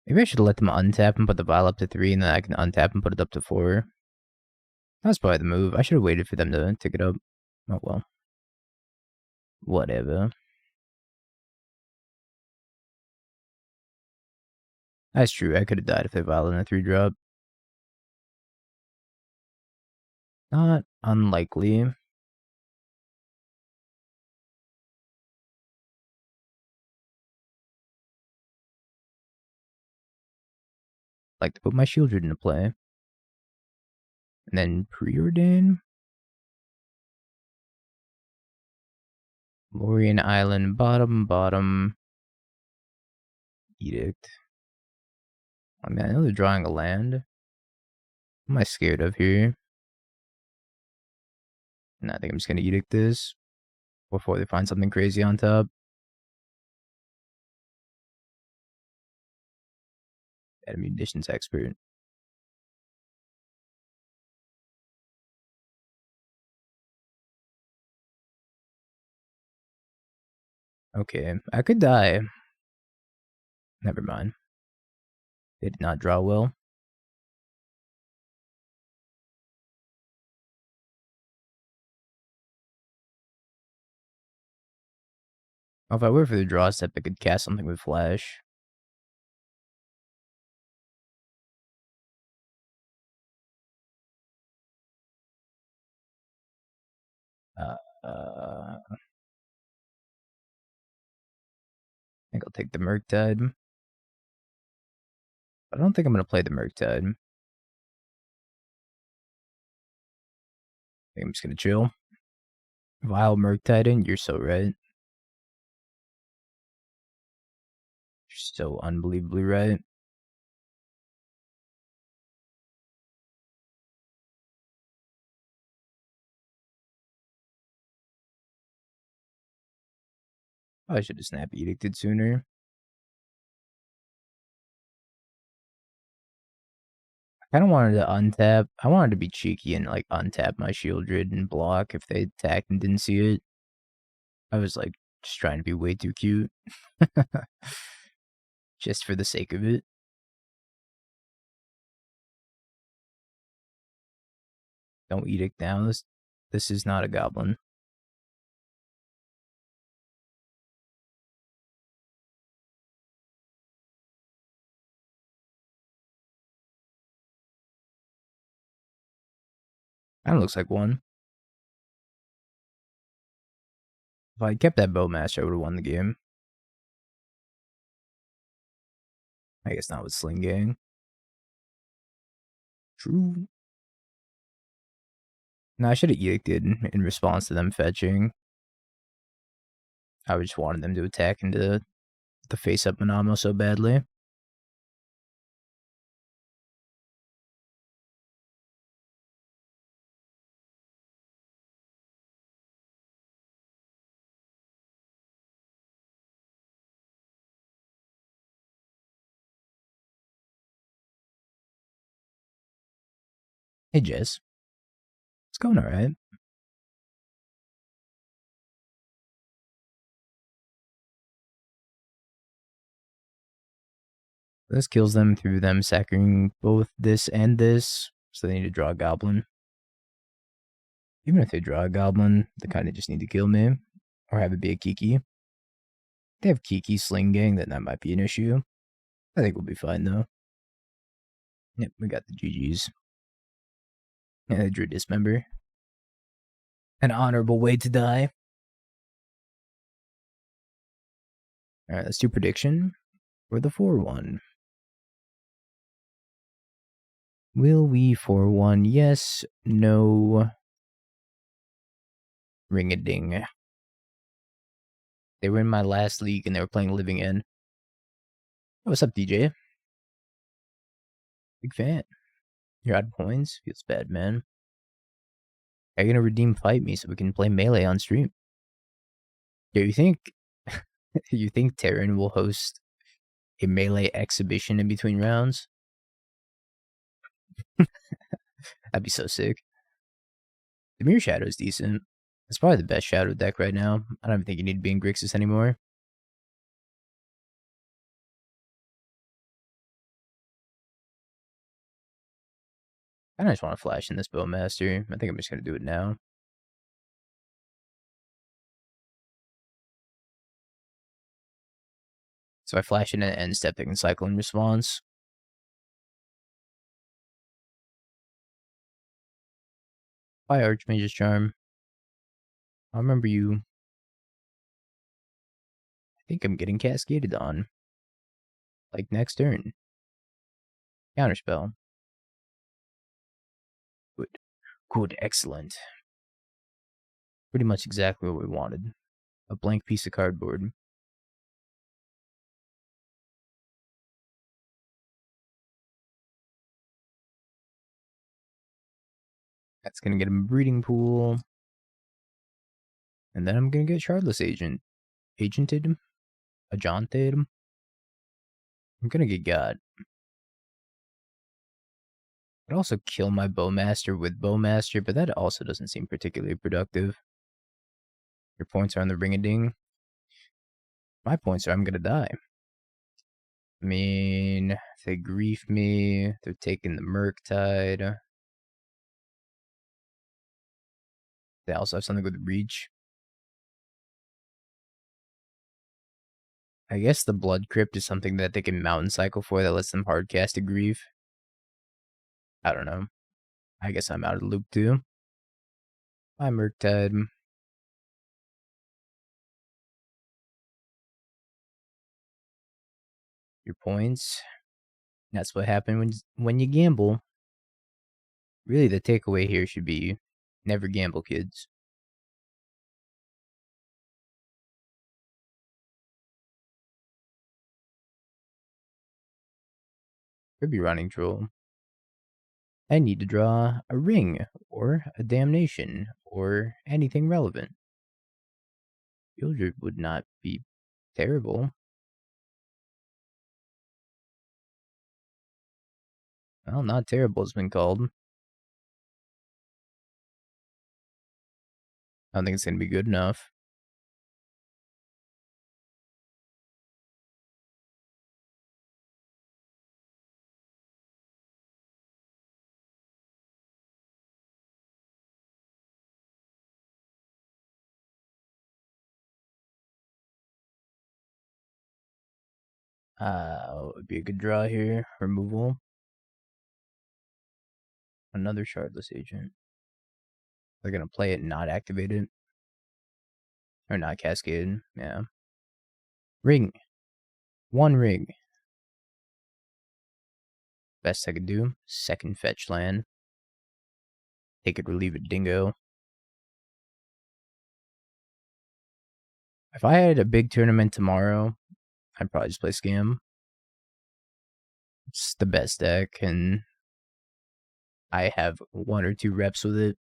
Maybe I should let them untap and put the vial up to 3, and then I can untap and put it up to 4. That's probably the move. I should have waited for them to tick it up. Oh well. Whatever. That's true. I could have died if they violed in a 3-drop. Not unlikely. Like to put my Sheoldred into play. And then Preordain. Lorien Island, bottom. Edict. I mean, I know they're drawing a land. What am I scared of here? And I think I'm just gonna Edict this before they find something crazy on top. Enemy Munitions Expert. Okay, I could die. Never mind. They did not draw well. Oh, if I were for the draw step, I could cast something with Flash. I think I'll take the Murktide. I don't think I'm going to play the Murktide. I think I'm just going to chill. Vile Murktide in, you're so right. You're so unbelievably right. I should have Snap Edicted sooner. I kind of wanted to untap. I wanted to be cheeky and like untap my Sheoldred and block if they attacked and didn't see it. I was like just trying to be way too cute. Just for the sake of it. Don't Edict now. This is not a goblin. That looks like one. If I kept that Bowmaster, I would have won the game. I guess not with Sling Gang. True. No, I should have Edicted in response to them fetching. I just wanted them to attack into the face-up Minamo so badly. Hey, Jess. It's going alright. This kills them through them sacking both this and this, so they need to draw a goblin. Even if they draw a goblin, they kind of just need to kill me, or have it be a Kiki. If they have Kiki Sling Gang, then that might be an issue. I think we'll be fine though. Yep, we got the GGs. And they drew Dismember. An honorable way to die. Alright, let's do prediction for the 4-1. Will we 4-1? Yes, no. Ring-a-ding. They were in my last league and they were playing Living End. Oh, what's up, DJ? Big fan. You're out of points? Feels bad, man. Are you gonna redeem Fight Me so we can play Melee on stream? Yeah, you think you think Terran will host a Melee exhibition in between rounds? That'd be so sick. Dimir Shadow is decent. It's probably the best Shadow deck right now. I don't even think you need to be in Grixis anymore. I just want to flash in this Bowmaster. I think I'm just going to do it now. So I flash in an end step that can cycle in response. Bye, Archmage's Charm. I remember you. I think I'm getting cascaded on. Like next turn. Counterspell. Good. Good, excellent. Pretty much exactly what we wanted. A blank piece of cardboard. That's gonna get him a breeding pool. And then I'm gonna get Shardless Agented. Ajanted. I'm gonna get God. I'd also kill my Bowmaster with Bowmaster, but that also doesn't seem particularly productive. Your points are on the ring-a-ding. My points are I'm gonna die. I mean, they grief me. They're taking the Murktide. They also have something with Reach. I guess the Blood Crypt is something that they can Mountain Cycle for that lets them hardcast a Grief. I don't know. I guess I'm out of the loop too. Bye, Murktide. Your points. That's what happened when you gamble. Really, the takeaway here should be never gamble, kids. Could be Running Troll. I need to draw a ring, or a Damnation, or anything relevant. Sheoldred would not be terrible. Well, not terrible has been called. I don't think it's going to be good enough. Would be a good draw here. Removal. Another Shardless Agent. They're going to play it and not activate it. Or not cascade. Yeah. Ring. One ring. Best I could do. Second fetch land. Take it or leave it, dingo. If I had a big tournament tomorrow, I'd probably just play Scam. It's the best deck, and I have 1 or 2 reps with it.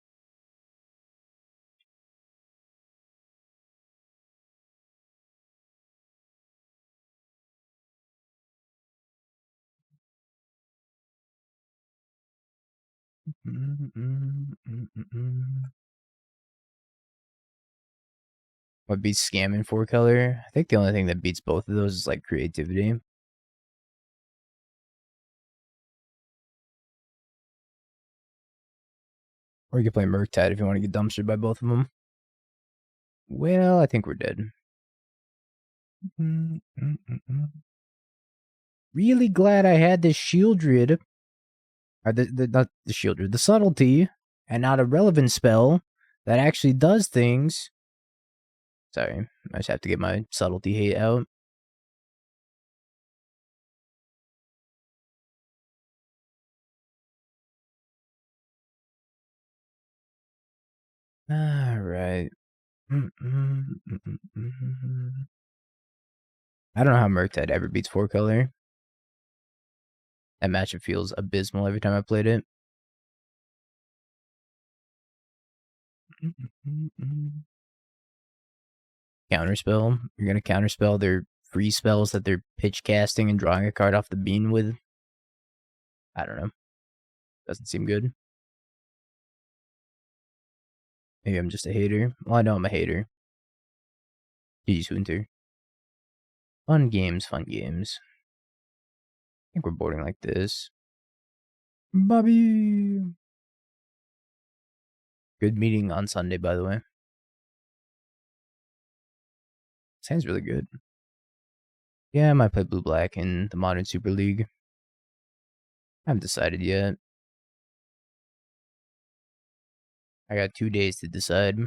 What beats Scam in 4-color? I think the only thing that beats both of those is like creativity. Or you could play Murktide if you want to get dumpstered by both of them. Well, I think we're dead. Really glad I had this Sheoldred. Or not the Sheoldred, the Subtlety, and not a relevant spell that actually does things. Sorry, I just have to get my Subtlety hate out. Alright. I don't know how Murktide ever beats 4-color. That matchup feels abysmal every time I played it. Counterspell. You're gonna counterspell their free spells that they're pitch casting and drawing a card off the bean with. I don't know. Doesn't seem good. Maybe I'm just a hater. Well, I know I'm a hater. GG's Winter. Fun games, fun games. I think we're boarding like this. Bobby! Good meeting on Sunday, by the way. Sounds really good. Yeah, I might play blue-black in the Modern Super League. I haven't decided yet. I got 2 days to decide.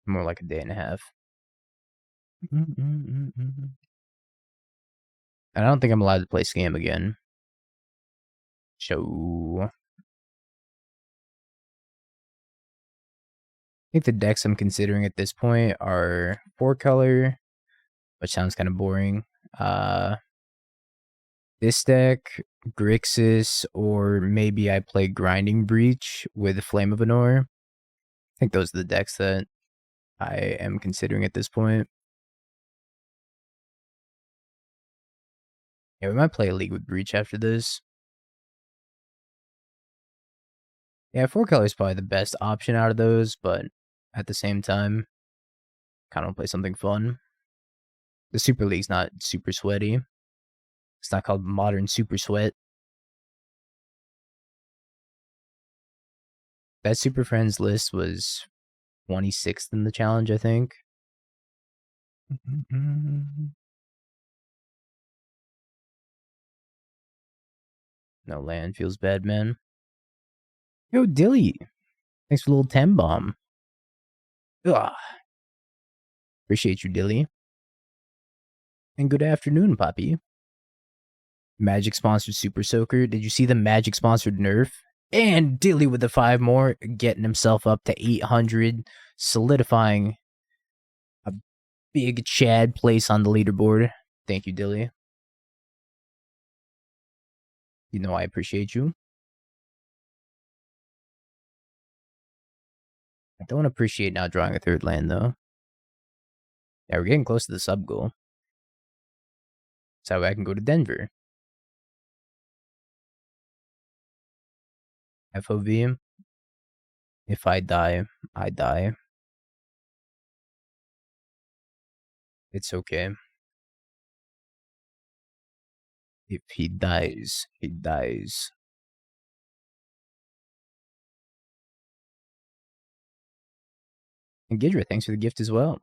More like a day and a half. And I don't think I'm allowed to play Scam again. So I think the decks I'm considering at this point are 4-color, which sounds kind of boring. This deck, Grixis, or maybe I play Grinding Breach with Flame of Anor. I think those are the decks that I am considering at this point. Yeah, we might play a League with Breach after this. Yeah, 4-color is probably the best option out of those, but at the same time, kind of want to play something fun. The Super League's not super sweaty. It's not called Modern Super Sweat. That Super Friends list was 26th in the challenge, I think. No land feels bad, man. Yo, Dilly. Thanks for the little 10 bomb. Ugh. Appreciate you, Dilly. And good afternoon, Poppy. Magic sponsored Super Soaker. Did you see the Magic sponsored nerf? And Dilly with the 5 more, getting himself up to 800, solidifying a big Chad place on the leaderboard. Thank you, Dilly. You know I appreciate you. I don't appreciate not drawing a 3rd land, though. Yeah, we're getting close to the sub goal. So I can go to Denver. FOV. If I die, I die. It's okay. If he dies, he dies. And Gidra, thanks for the gift as well.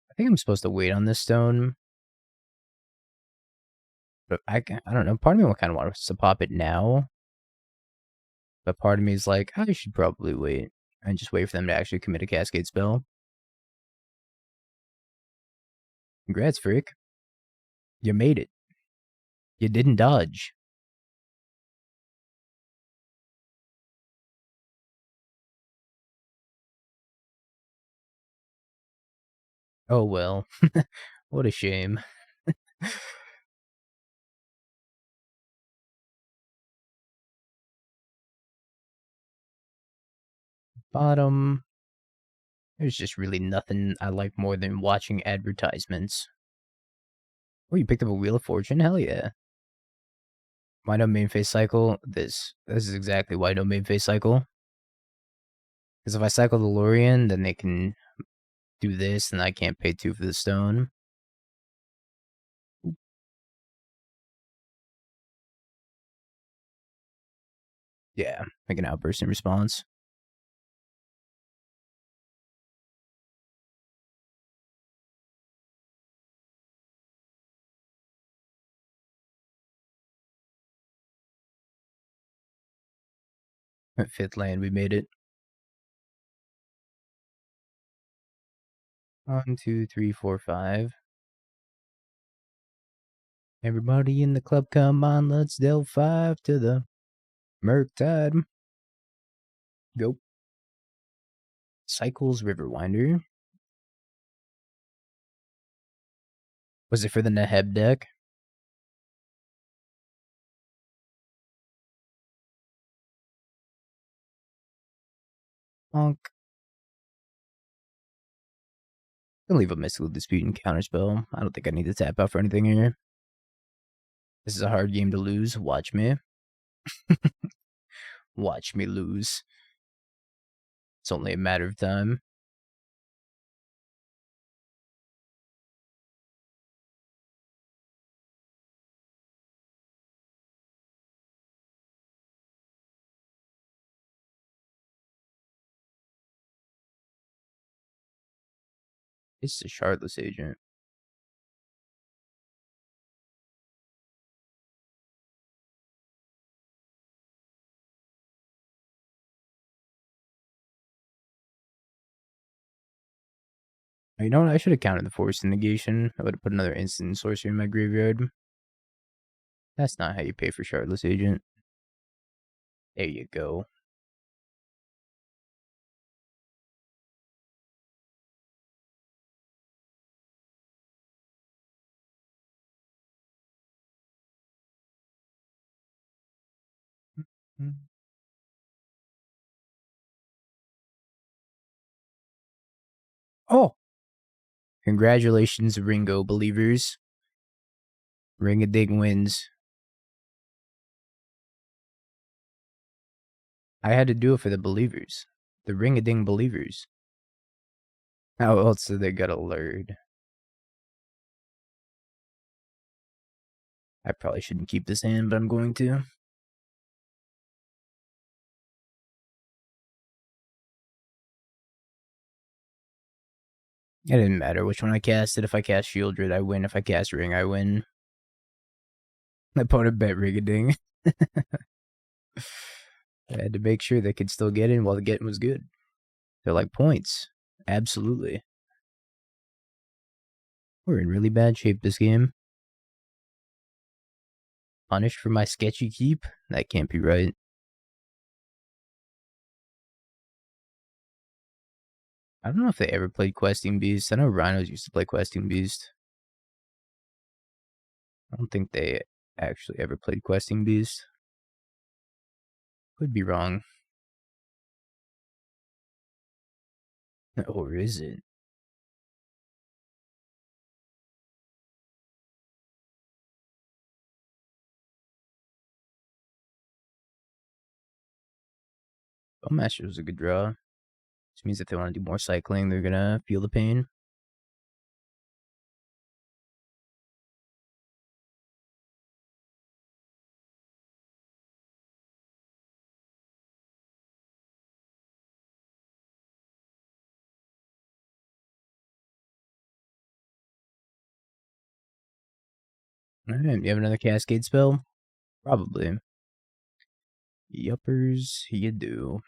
I think I'm supposed to wait on this stone. But I don't know. Part of me kind of wants to pop it now. But part of me is like, I should probably wait. And just wait for them to actually commit a Cascade spell. Congrats, Frick. You made it. You didn't dodge. Oh well. What a shame. Bottom. There's just really nothing I like more than watching advertisements. Oh, you picked up a Wheel of Fortune? Hell yeah. Why no main phase cycle? This is exactly why no main phase cycle. Because if I cycle the Lorien, then they can do this, and I can't pay 2 for the stone. Yeah, make an outburst in response. At 5th land, we made it. 1, 2, 3, 4, 5. Everybody in the club, come on, let's deal 5 to the Murktide. Go. Cycles Riverwinder. Was it for the Neheb deck? Honk. I'll leave a Mystical Dispute and Counterspell. I don't think I need to tap out for anything here. This is a hard game to lose. Watch me. Watch me lose. It's only a matter of time. It's a Shardless Agent. You know what? I should have counted the Force of Negation. I would have put another instant sorcery in my graveyard. That's not how you pay for Shardless Agent. There you go. Oh! Congratulations, Ringo believers. Ring-a-ding wins. I had to do it for the believers. The ring-a-ding believers. How else do they get alert? I probably shouldn't keep this hand, but I'm going to. It didn't matter which one I casted. If I cast Sheoldred, I win. If I cast Ring, I win. My opponent bet Ring-a-ding. I had to make sure they could still get in while the getting was good. They're like points. Absolutely. We're in really bad shape this game. Punished for my sketchy keep? That can't be right. I don't know if they ever played Questing Beast. I know Rhinos used to play Questing Beast. I don't think they actually ever played Questing Beast. Could be wrong. Or is it? Bowmasters was a good draw. Which means if they want to do more cycling, they're gonna feel the pain. Alright, you have another Cascade spell? Probably. Yuppers, you do.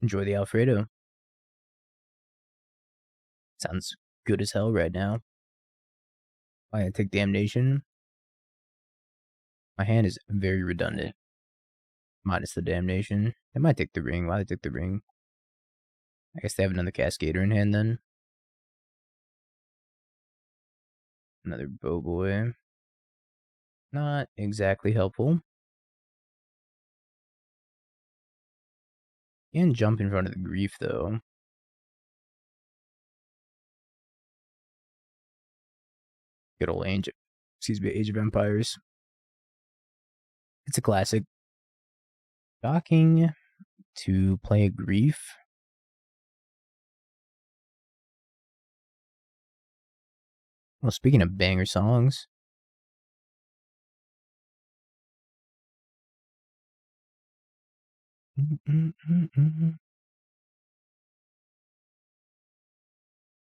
Enjoy the Alfredo. Sounds good as hell right now. I gotta take Damnation. My hand is very redundant. Minus the Damnation. They might take the ring. Why they took the ring? I guess they have another Cascader in hand then. Another Bowboy. Not exactly helpful. Can jump in front of the grief though. Good old Age of Empires. It's a classic. Docking to play a grief. Well, speaking of banger songs.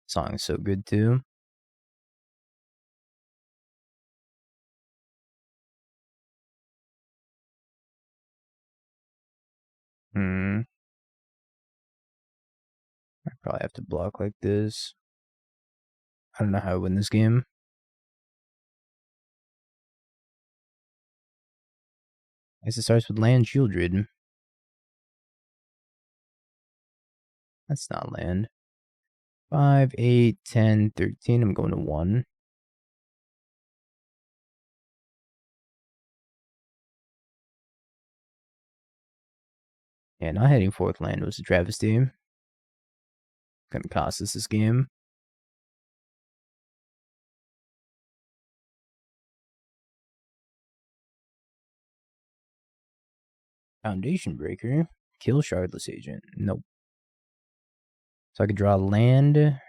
Song is so good too. I probably have to block like this. I don't know how I win this game. I guess it starts with land Sheoldred. That's not land. 5, 8, 10, 13. I'm going to 1. Yeah, not hitting 4th land was a travesty. Gonna cost us this game. Foundation Breaker. Kill Shardless Agent. Nope. So I could draw land.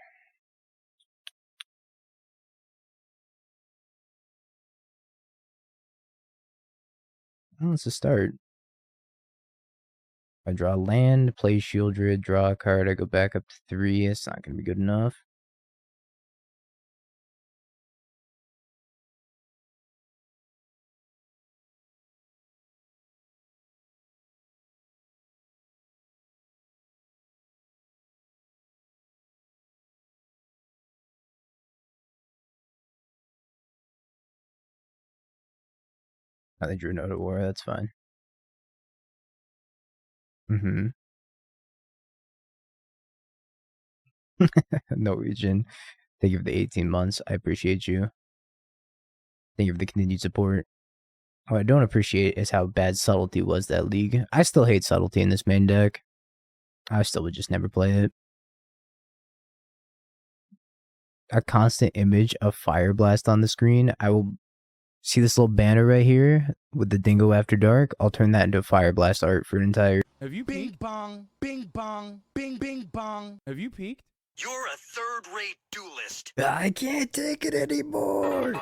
Oh, it's a start. I draw land, play Sheoldred, draw a card, I go back up to 3. It's not going to be good enough. Oh, they drew an Otawara, that's fine. Mm-hmm. Norwegian. Thank you for the 18 months. I appreciate you. Thank you for the continued support. What I don't appreciate is how bad Subtlety was that league. I still hate Subtlety in this main deck. I still would just never play it. A constant image of Fire Blast on the screen. I will see this little banner right here with the Dingo After Dark. I'll turn that into Fire Blast art for an entire...
Have you peeked? Bing bong, bing bong, bing bing bong. Have you peeked?
You're a third-rate duelist.
I can't take it anymore.